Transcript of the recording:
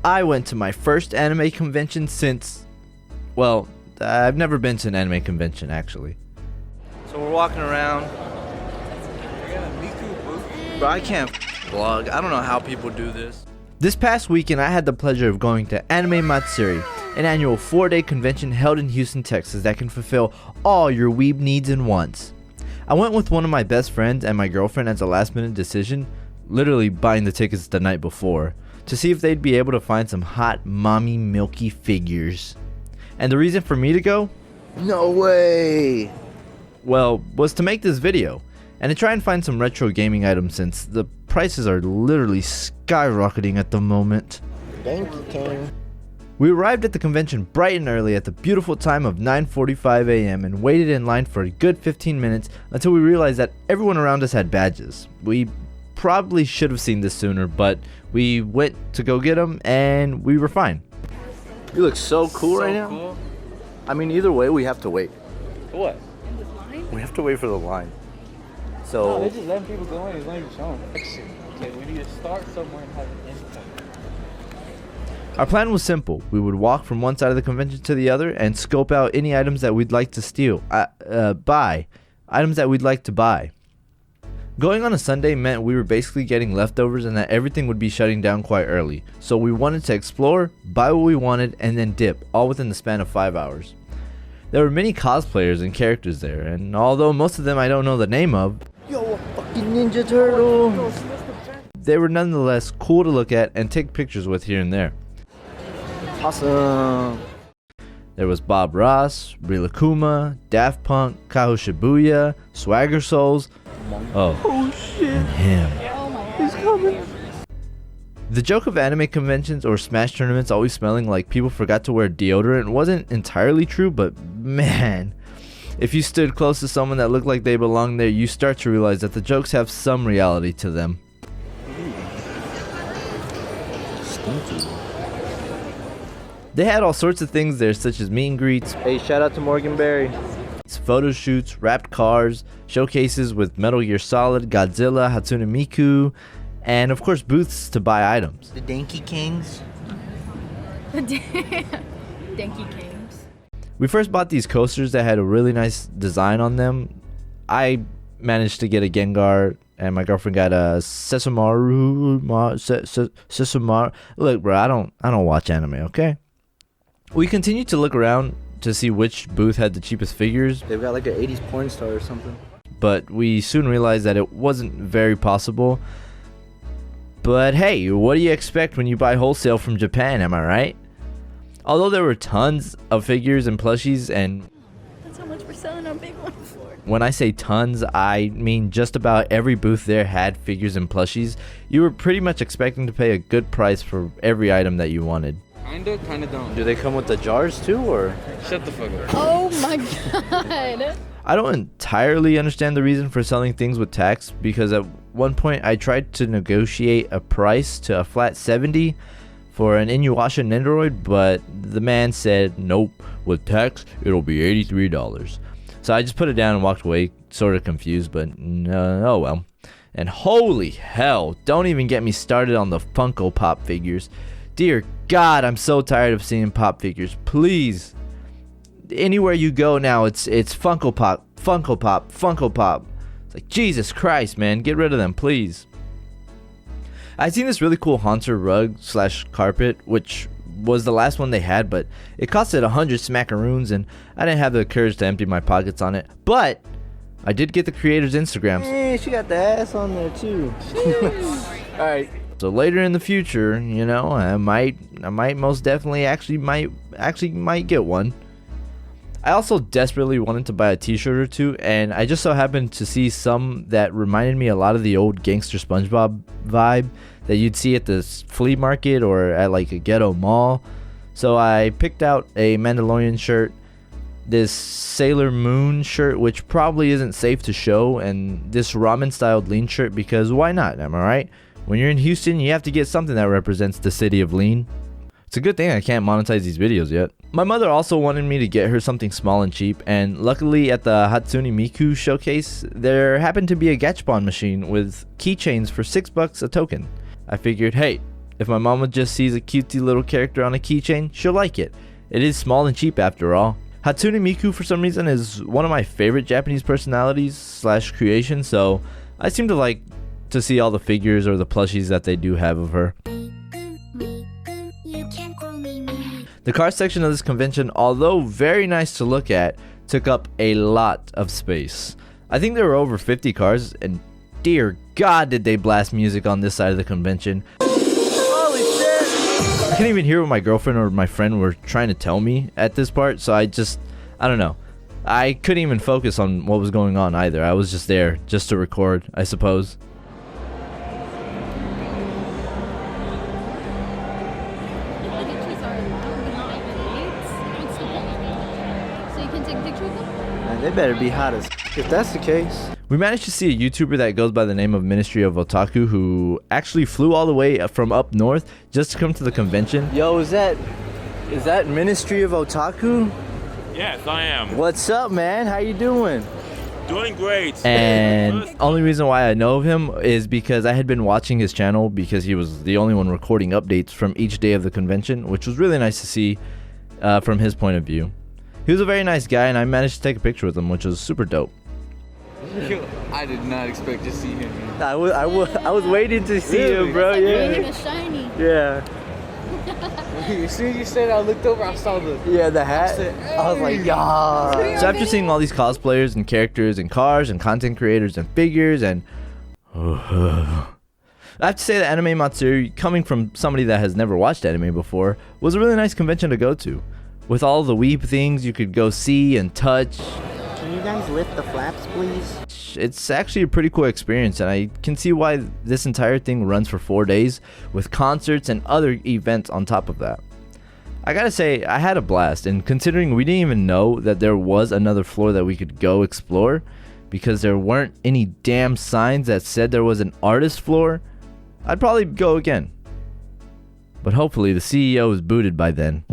I went to my first anime convention since, well, I've never been to an anime convention actually. So we're walking around. Bro, I can't vlog. I don't know how people do this. This past weekend, I had the pleasure of going to Anime Matsuri, an annual 4-day convention held in Houston, Texas that can fulfill all your weeb needs and wants. I went with one of my best friends and my girlfriend as a last minute decision, literally buying the tickets the night before, to see if they'd be able to find some hot mommy milky figures. And the reason for me to go? No way! Well, was to make this video, and to try and find some retro gaming items since the prices are literally skyrocketing at the moment. Thank you, King. We arrived at the convention bright and early at the beautiful time of 9:45 a.m. and waited in line for a good 15 minutes until we realized that everyone around us had badges. We probably should have seen this sooner, but we went to go get them and we were fine. You look so cool right now. Cool. I mean, either way, we have to wait. What? We have to wait for the line. So. No, they're just letting people go in. It's not even showing. Okay, we need to start somewhere and have an end point. Our plan was simple. We would walk from one side of the convention to the other and scope out any items that we'd like to buy. Items that we'd like to buy. Going on a Sunday meant we were basically getting leftovers and that everything would be shutting down quite early. So we wanted to explore, buy what we wanted, and then dip, all within the span of 5 hours. There were many cosplayers and characters there, and although most of them I don't know the name of, Yo, a fucking Ninja Turtle! they were nonetheless cool to look at and take pictures with here and there. Awesome! There was Bob Ross, Rilakkuma, Daft Punk, Kaho Shibuya, Swagger Souls, Oh shit! and him. He's coming! The joke of anime conventions or Smash tournaments always smelling like people forgot to wear deodorant wasn't entirely true, but man, if you stood close to someone that looked like they belonged there, you start to realize that the jokes have some reality to them. Stinky. They had all sorts of things there, such as meet and greets, Hey, shout out to Morgan Berry. photo shoots, wrapped cars, showcases with Metal Gear Solid, Godzilla, Hatsune Miku, and of course booths to buy items. The Danky Kings. Danky Kings. We first bought these coasters that had a really nice design on them. I managed to get a Gengar, and my girlfriend got a Sesshomaru. Look, bro, I don't watch anime, okay? We continued to look around to see which booth had the cheapest figures, They've got like an 80s porn star or something. but we soon realized that it wasn't very possible. But hey, what do you expect when you buy wholesale from Japan, am I right? Although there were tons of figures and plushies, and That's how much we're selling our big one for. when I say tons, I mean just about every booth there had figures and plushies, you were pretty much expecting to pay a good price for every item that you wanted. Kinda don't. Do they come with the jars too, or? Shut the fuck up. Oh my god. I don't entirely understand the reason for selling things with tax, because at one point I tried to negotiate a price to a flat 70 for an Inuyasha Nendoroid, but the man said, nope, with tax it'll be $83. So I just put it down and walked away, sort of confused, but oh well. And holy hell, don't even get me started on the Funko Pop figures. Dear God, I'm so tired of seeing pop figures. Please, anywhere you go now, it's Funko Pop, Funko Pop, Funko Pop. It's like, Jesus Christ, man, get rid of them, please. I seen this really cool Haunter rug / carpet, which was the last one they had, but it costed 100 smackaroons, and I didn't have the courage to empty my pockets on it. But I did get the creator's Instagrams. Hey, she got the ass on there too. Alright. So later in the future, you know, I might most definitely might get one. I also desperately wanted to buy a t-shirt or two, and I just so happened to see some that reminded me a lot of the old gangster SpongeBob vibe that you'd see at the flea market or at like a ghetto mall. So I picked out a Mandalorian shirt, this Sailor Moon shirt, which probably isn't safe to show, and this ramen styled lean shirt, because why not, am I right? When you're in Houston, you have to get something that represents the city of lean. It's a good thing I can't monetize these videos yet. My mother also wanted me to get her something small and cheap, and luckily at the Hatsune Miku showcase, there happened to be a Gachapon machine with keychains for $6 a token. I figured, hey, If my mama just sees a cutesy little character on a keychain, she'll like it. It is small and cheap after all. Hatsune Miku for some reason is one of my favorite Japanese personalities / creations, so I seem to like to see all the figures or the plushies that they do have of her. The car section of this convention, although very nice to look at, took up a lot of space. I think there were over 50 cars, and dear God did they blast music on this side of the convention. Holy shit! I couldn't even hear what my girlfriend or my friend were trying to tell me at this part, so I don't know. I couldn't even focus on what was going on either. I was just there, just to record, I suppose. Man, they better be hot as if that's the case. We managed to see a YouTuber that goes by the name of Ministry of Otaku who actually flew all the way from up north just to come to the convention. Yo, is that Ministry of Otaku? Yes, I am. What's up, man? How you doing? Doing great. And only reason why I know of him is because I had been watching his channel because he was the only one recording updates from each day of the convention, which was really nice to see from his point of view. He was a very nice guy, and I managed to take a picture with him, which was super dope. I did not expect to see him. I was waiting to see him, bro. It's Yeah. shiny. Yeah. As soon as you said it, I looked over, I saw the... Yeah, the hat. I was like, yeah. So after seeing all these cosplayers and characters and cars and content creators and figures and... I have to say that Anime Matsuri, coming from somebody that has never watched anime before, was a really nice convention to go to. With all the weeb things you could go see and touch. Can you guys lift the flaps, please? It's actually a pretty cool experience, and I can see why this entire thing runs for 4 days with concerts and other events on top of that. I gotta say, I had a blast, and considering we didn't even know that there was another floor that we could go explore because there weren't any damn signs that said there was an artist floor, I'd probably go again. But hopefully the CEO is booted by then.